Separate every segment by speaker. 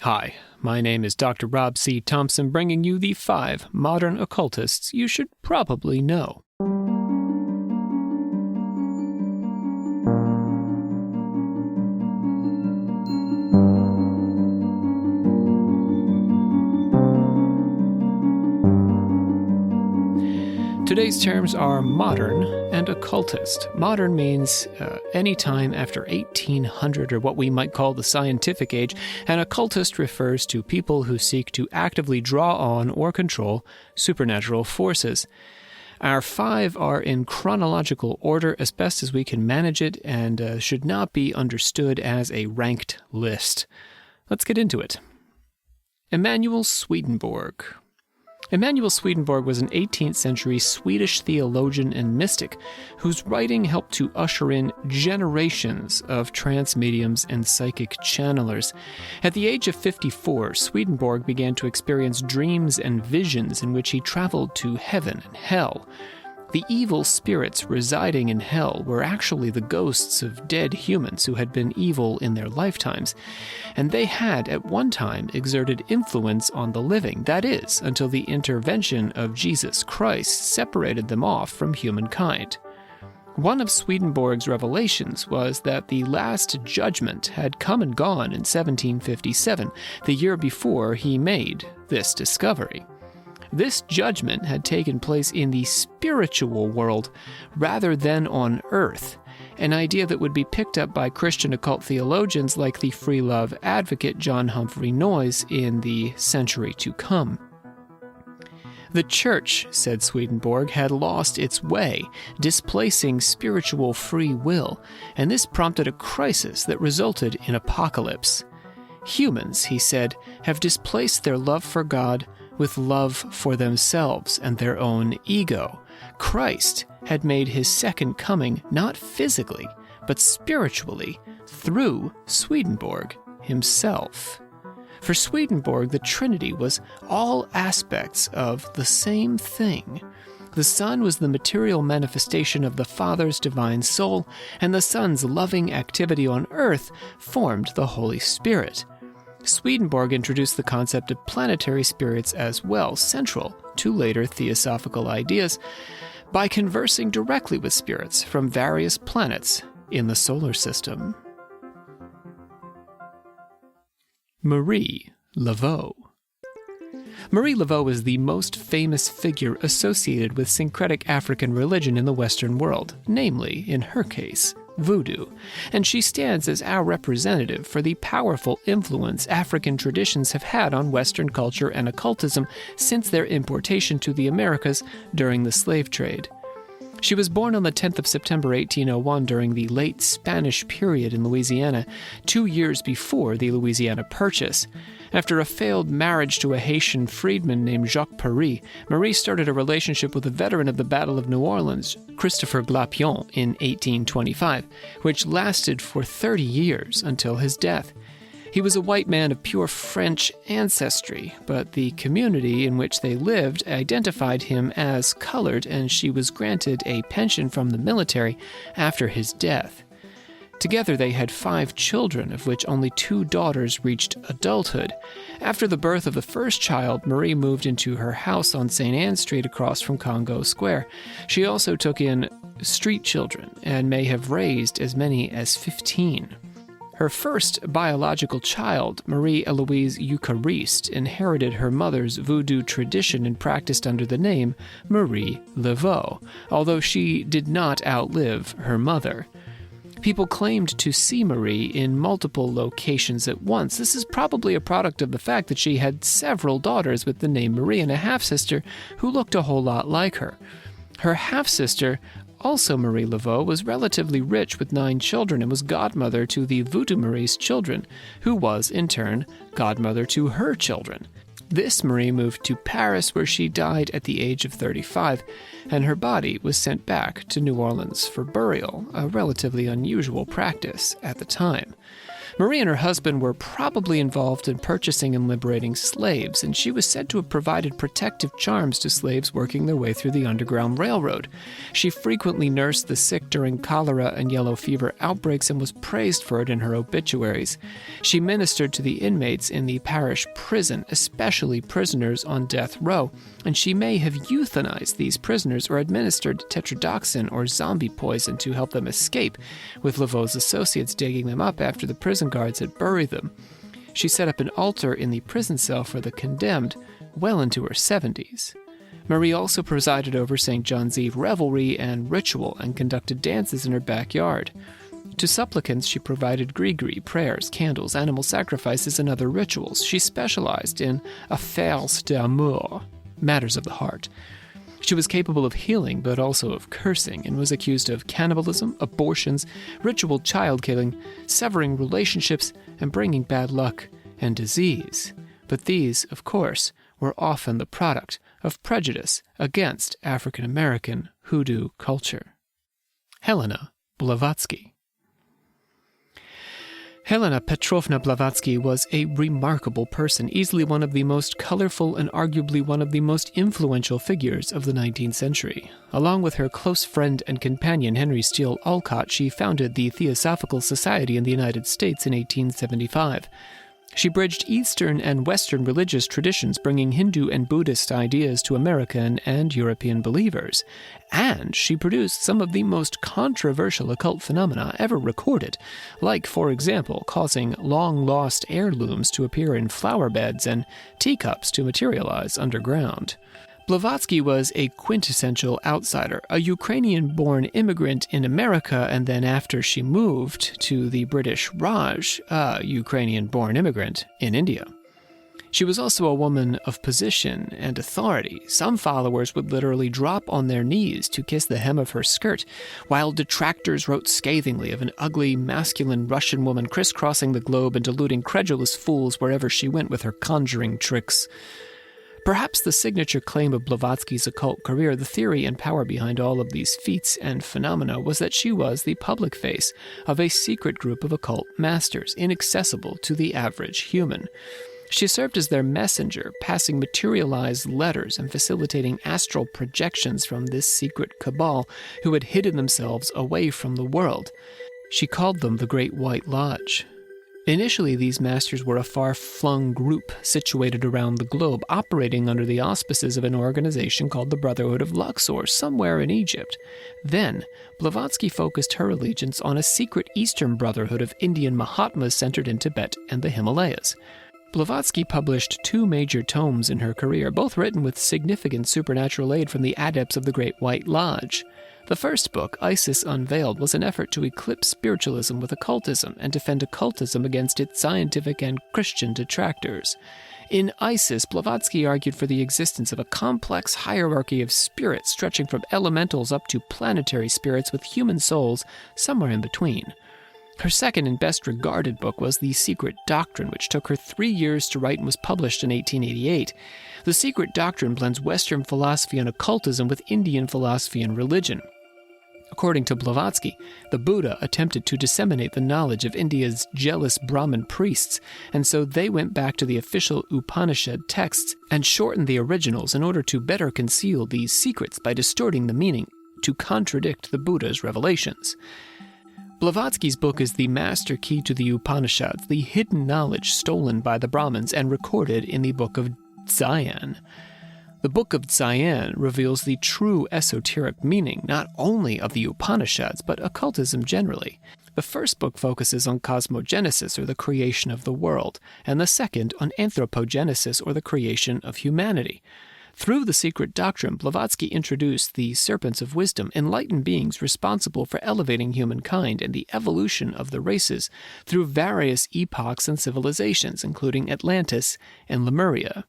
Speaker 1: Hi, my name is Dr. Rob C. Thompson, bringing you the 5 modern occultists you should probably know. Today's terms are modern and occultist. Modern means any time after 1800, or what we might call the scientific age, and occultist refers to people who seek to actively draw on or control supernatural forces. Our 5 are in chronological order as best as we can manage it, and should not be understood as a ranked list. Let's get into it. Emanuel Swedenborg. Emanuel Swedenborg was an 18th century Swedish theologian and mystic whose writing helped to usher in generations of trance mediums and psychic channelers. At the age of 54, Swedenborg began to experience dreams and visions in which he traveled to heaven and hell. The evil spirits residing in hell were actually the ghosts of dead humans who had been evil in their lifetimes, and they had at one time exerted influence on the living, that is, until the intervention of Jesus Christ separated them off from humankind. One of Swedenborg's revelations was that the Last Judgment had come and gone in 1757, the year before he made this discovery. This judgment had taken place in the spiritual world rather than on earth, an idea that would be picked up by Christian occult theologians like the free love advocate John Humphrey Noyes in the century to come. The church, said Swedenborg, had lost its way, displacing spiritual free will, and this prompted a crisis that resulted in apocalypse. Humans, he said, have displaced their love for God with love for themselves and their own ego. Christ had made his second coming not physically, but spiritually, through Swedenborg himself. For Swedenborg, the Trinity was all aspects of the same thing. The Son was the material manifestation of the Father's divine soul, and the Son's loving activity on earth formed the Holy Spirit. Swedenborg introduced the concept of planetary spirits as well, central to later theosophical ideas, by conversing directly with spirits from various planets in the solar system. Marie Laveau. Marie Laveau is the most famous figure associated with syncretic African religion in the Western world, namely, in her case, Voodoo, and she stands as our representative for the powerful influence African traditions have had on Western culture and occultism since their importation to the Americas during the slave trade. She was born on the 10th of September 1801 during the late Spanish period in Louisiana, 2 years before the Louisiana Purchase. After a failed marriage to a Haitian freedman named Jacques Paris, Marie started a relationship with a veteran of the Battle of New Orleans, Christopher Glapion, in 1825, which lasted for 30 years until his death. He was a white man of pure French ancestry, but the community in which they lived identified him as colored, and she was granted a pension from the military after his death. Together they had 5 children, of which only 2 daughters reached adulthood. After the birth of the first child, Marie moved into her house on St. Anne Street across from Congo Square. She also took in street children and may have raised as many as 15. Her first biological child, Marie-Eloise Euchariste, inherited her mother's voodoo tradition and practiced under the name Marie Laveau, although she did not outlive her mother. People claimed to see Marie in multiple locations at once. This is probably a product of the fact that she had several daughters with the name Marie and a half-sister who looked a whole lot like her. Her half-sister, also Marie Laveau, was relatively rich with 9 children and was godmother to the Voodoo Marie's children, who was, in turn, godmother to her children. This Marie moved to Paris, where she died at the age of 35, and her body was sent back to New Orleans for burial, a relatively unusual practice at the time. Marie and her husband were probably involved in purchasing and liberating slaves, and she was said to have provided protective charms to slaves working their way through the Underground Railroad. She frequently nursed the sick during cholera and yellow fever outbreaks and was praised for it in her obituaries. She ministered to the inmates in the parish prison, especially prisoners on death row, and she may have euthanized these prisoners or administered tetrodotoxin or zombie poison to help them escape, with Laveau's associates digging them up after the prison guards had buried them. She set up an altar in the prison cell for the condemned well into her 70s. Marie also presided over St. John's Eve revelry and ritual and conducted dances in her backyard. To supplicants, she provided gree-gree, prayers, candles, animal sacrifices, and other rituals. She specialized in affaires d'amour, matters of the heart. She was capable of healing, but also of cursing, and was accused of cannibalism, abortions, ritual child-killing, severing relationships, and bringing bad luck and disease. But these, of course, were often the product of prejudice against African-American hoodoo culture. Helena Blavatsky. Helena Petrovna Blavatsky was a remarkable person, easily one of the most colorful and arguably one of the most influential figures of the 19th century. Along with her close friend and companion Henry Steele Olcott, she founded the Theosophical Society in the United States in 1875. She bridged Eastern and Western religious traditions, bringing Hindu and Buddhist ideas to American and European believers. And she produced some of the most controversial occult phenomena ever recorded, like, for example, causing long-lost heirlooms to appear in flower beds and teacups to materialize underground. Blavatsky was a quintessential outsider, a Ukrainian-born immigrant in America, and then after she moved to the British Raj, a Ukrainian-born immigrant in India. She was also a woman of position and authority. Some followers would literally drop on their knees to kiss the hem of her skirt, while detractors wrote scathingly of an ugly, masculine Russian woman crisscrossing the globe and deluding credulous fools wherever she went with her conjuring tricks. Perhaps the signature claim of Blavatsky's occult career, the theory and power behind all of these feats and phenomena, was that she was the public face of a secret group of occult masters, inaccessible to the average human. She served as their messenger, passing materialized letters and facilitating astral projections from this secret cabal who had hidden themselves away from the world. She called them the Great White Lodge. Initially, these masters were a far-flung group situated around the globe, operating under the auspices of an organization called the Brotherhood of Luxor, somewhere in Egypt. Then, Blavatsky focused her allegiance on a secret Eastern Brotherhood of Indian Mahatmas centered in Tibet and the Himalayas. Blavatsky published 2 major tomes in her career, both written with significant supernatural aid from the adepts of the Great White Lodge. The first book, Isis Unveiled, was an effort to eclipse spiritualism with occultism and defend occultism against its scientific and Christian detractors. In Isis, Blavatsky argued for the existence of a complex hierarchy of spirits stretching from elementals up to planetary spirits with human souls somewhere in between. Her second and best-regarded book was The Secret Doctrine, which took her 3 years to write and was published in 1888. The Secret Doctrine blends Western philosophy and occultism with Indian philosophy and religion. According to Blavatsky, the Buddha attempted to disseminate the knowledge of India's jealous Brahmin priests, and so they went back to the official Upanishad texts and shortened the originals in order to better conceal these secrets by distorting the meaning to contradict the Buddha's revelations. Blavatsky's book is the master key to the Upanishads, the hidden knowledge stolen by the Brahmins and recorded in the Book of Dzyan. The Book of Dzyan reveals the true esoteric meaning not only of the Upanishads, but occultism generally. The first book focuses on cosmogenesis, or the creation of the world, and the second on anthropogenesis, or the creation of humanity. Through The Secret Doctrine, Blavatsky introduced the serpents of wisdom, enlightened beings responsible for elevating humankind and the evolution of the races through various epochs and civilizations, including Atlantis and Lemuria.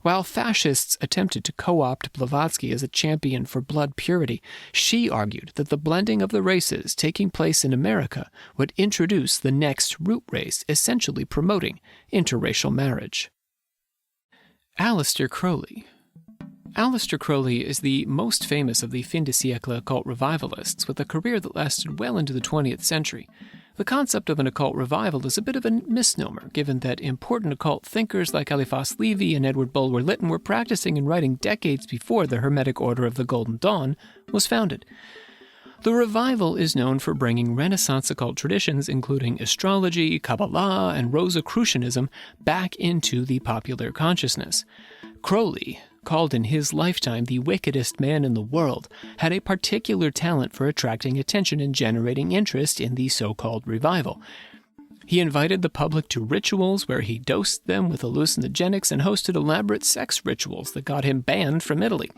Speaker 1: While fascists attempted to co-opt Blavatsky as a champion for blood purity, she argued that the blending of the races taking place in America would introduce the next root race, essentially promoting interracial marriage. Aleister Crowley. Aleister Crowley is the most famous of the fin de siècle occult revivalists, with a career that lasted well into the 20th century. The concept of an occult revival is a bit of a misnomer, given that important occult thinkers like Eliphas Levi and Edward Bulwer-Lytton were practicing and writing decades before the Hermetic Order of the Golden Dawn was founded. The revival is known for bringing Renaissance occult traditions, including astrology, Kabbalah, and Rosicrucianism, back into the popular consciousness. Crowley, called in his lifetime the wickedest man in the world, had a particular talent for attracting attention and generating interest in the so-called revival. He invited the public to rituals where he dosed them with hallucinogenics and hosted elaborate sex rituals that got him banned from Italy.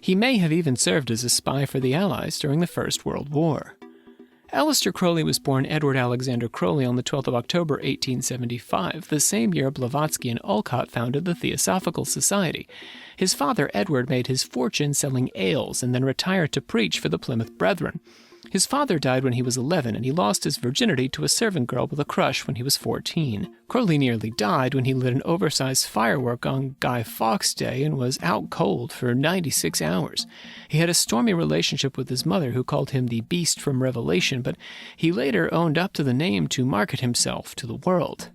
Speaker 1: He may have even served as a spy for the Allies during the First World War. Aleister Crowley was born Edward Alexander Crowley on the 12th of October, 1875, the same year Blavatsky and Olcott founded the Theosophical Society. His father, Edward, made his fortune selling ales and then retired to preach for the Plymouth Brethren. His father died when he was 11, and he lost his virginity to a servant girl with a crush when he was 14. Crowley nearly died when he lit an oversized firework on Guy Fawkes Day and was out cold for 96 hours. He had a stormy relationship with his mother, who called him the Beast from Revelation, but he later owned up to the name to market himself to the world.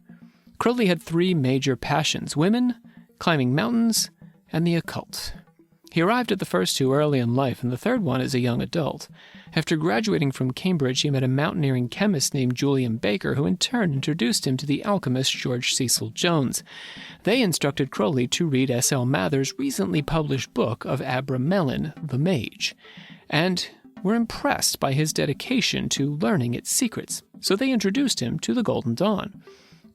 Speaker 1: Crowley had three major passions: women, climbing mountains, and the occult. He arrived at the first two early in life, and the third one as a young adult. After graduating from Cambridge, he met a mountaineering chemist named Julian Baker, who in turn introduced him to the alchemist George Cecil Jones. They instructed Crowley to read S.L. Mather's recently published book of Abramelin, the Mage, and were impressed by his dedication to learning its secrets, so they introduced him to the Golden Dawn.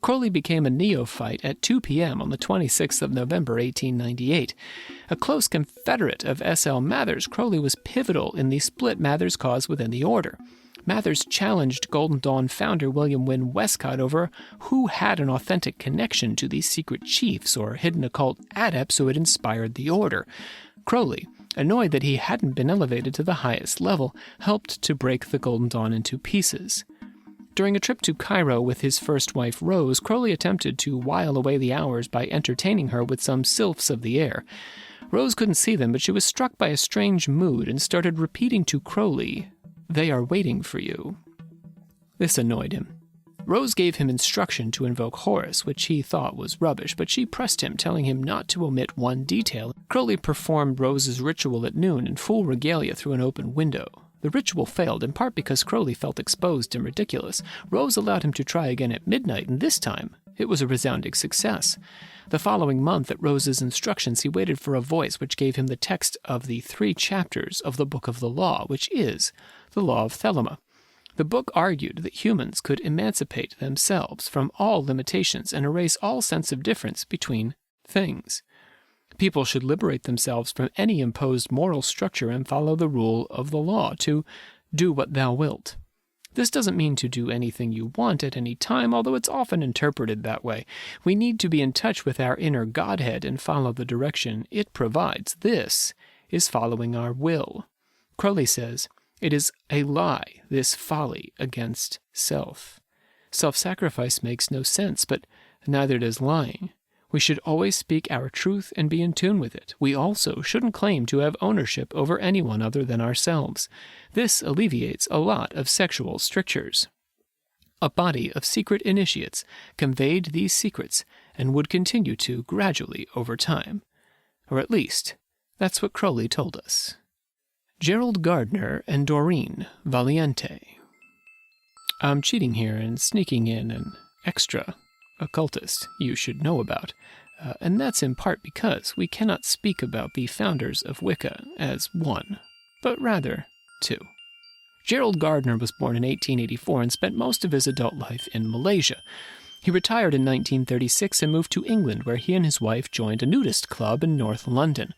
Speaker 1: Crowley became a neophyte at 2 p.m. on the 26th of November, 1898. A close confederate of S.L. Mather's, Crowley was pivotal in the split Mather's caused within the order. Mather's challenged Golden Dawn founder William Wynne Westcott over who had an authentic connection to these secret chiefs or hidden occult adepts who had inspired the order. Crowley, annoyed that he hadn't been elevated to the highest level, helped to break the Golden Dawn into pieces. During a trip to Cairo with his first wife, Rose, Crowley attempted to while away the hours by entertaining her with some sylphs of the air. Rose couldn't see them, but she was struck by a strange mood and started repeating to Crowley, "They are waiting for you." This annoyed him. Rose gave him instruction to invoke Horus, which he thought was rubbish, but she pressed him, telling him not to omit one detail. Crowley performed Rose's ritual at noon in full regalia through an open window. The ritual failed, in part because Crowley felt exposed and ridiculous. Rose allowed him to try again at midnight, and this time it was a resounding success. The following month, at Rose's instructions, he waited for a voice which gave him the text of the 3 chapters of the Book of the Law, which is the Law of Thelema. The book argued that humans could emancipate themselves from all limitations and erase all sense of difference between things. People should liberate themselves from any imposed moral structure and follow the rule of the law, to do what thou wilt. This doesn't mean to do anything you want at any time, although it's often interpreted that way. We need to be in touch with our inner Godhead and follow the direction it provides. This is following our will. Crowley says, "It is a lie, this folly against self. Self-sacrifice makes no sense, but neither does lying. We should always speak our truth and be in tune with it. We also shouldn't claim to have ownership over anyone other than ourselves. This alleviates a lot of sexual strictures." A body of secret initiates conveyed these secrets and would continue to gradually over time. Or at least, that's what Crowley told us. Gerald, Gardner, and Doreen, Valiente. I'm cheating here and sneaking in an extra occultist you should know about, and that's in part because we cannot speak about the founders of Wicca as one, but rather two. Gerald Gardner was born in 1884 and spent most of his adult life in Malaysia. He retired in 1936 and moved to England, where he and his wife joined a nudist club in North London.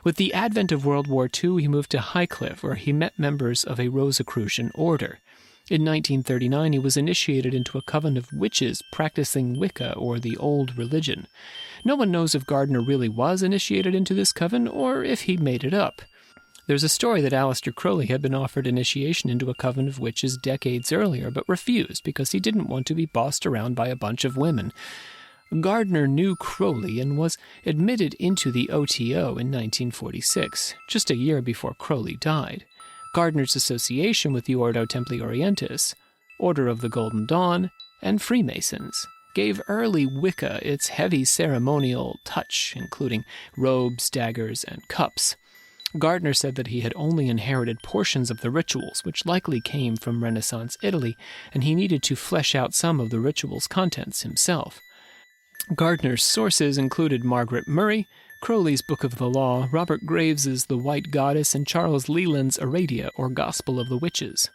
Speaker 1: With the advent of World War II, he moved to Highcliffe, where he met members of a Rosicrucian order. In 1939, he was initiated into a coven of witches practicing Wicca, or the old religion. No one knows if Gardner really was initiated into this coven, or if he made it up. There's a story that Aleister Crowley had been offered initiation into a coven of witches decades earlier, but refused because he didn't want to be bossed around by a bunch of women. Gardner knew Crowley and was admitted into the OTO in 1946, just a year before Crowley died. Gardner's association with the Ordo Templi Orientis Order of the Golden Dawn, and Freemasons, gave early Wicca its heavy ceremonial touch, including robes, daggers, and cups. Gardner said that he had only inherited portions of the rituals, which likely came from Renaissance Italy, and he needed to flesh out some of the rituals' contents himself. Gardner's sources included Margaret Murray, Crowley's Book of the Law, Robert Graves's The White Goddess, and Charles Leland's Aradia, or Gospel of the Witches.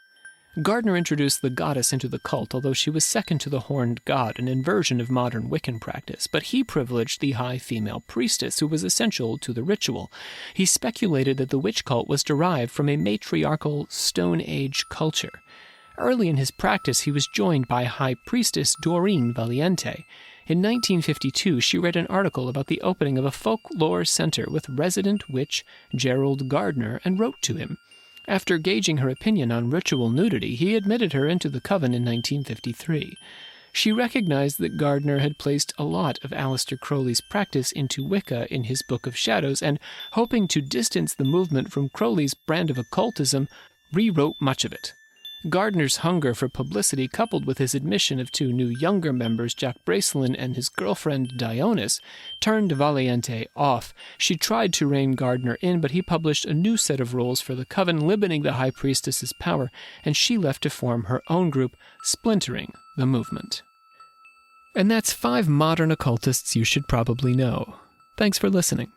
Speaker 1: Gardner introduced the goddess into the cult, although she was second to the horned god, an inversion of modern Wiccan practice, but he privileged the high female priestess, who was essential to the ritual. He speculated that the witch cult was derived from a matriarchal Stone Age culture. Early in his practice, he was joined by High Priestess Doreen Valiente. In 1952, she read an article about the opening of a folklore center with resident witch Gerald Gardner and wrote to him. After gauging her opinion on ritual nudity, he admitted her into the coven in 1953. She recognized that Gardner had placed a lot of Aleister Crowley's practice into Wicca in his Book of Shadows, and, hoping to distance the movement from Crowley's brand of occultism, rewrote much of it. Gardner's hunger for publicity, coupled with his admission of two new younger members, Jack Bracelin and his girlfriend Dionys, turned Valiente off. She tried to rein Gardner in, but he published a new set of rules for the coven, limiting the High Priestess's power, and she left to form her own group, splintering the movement. And that's 5 modern occultists you should probably know. Thanks for listening.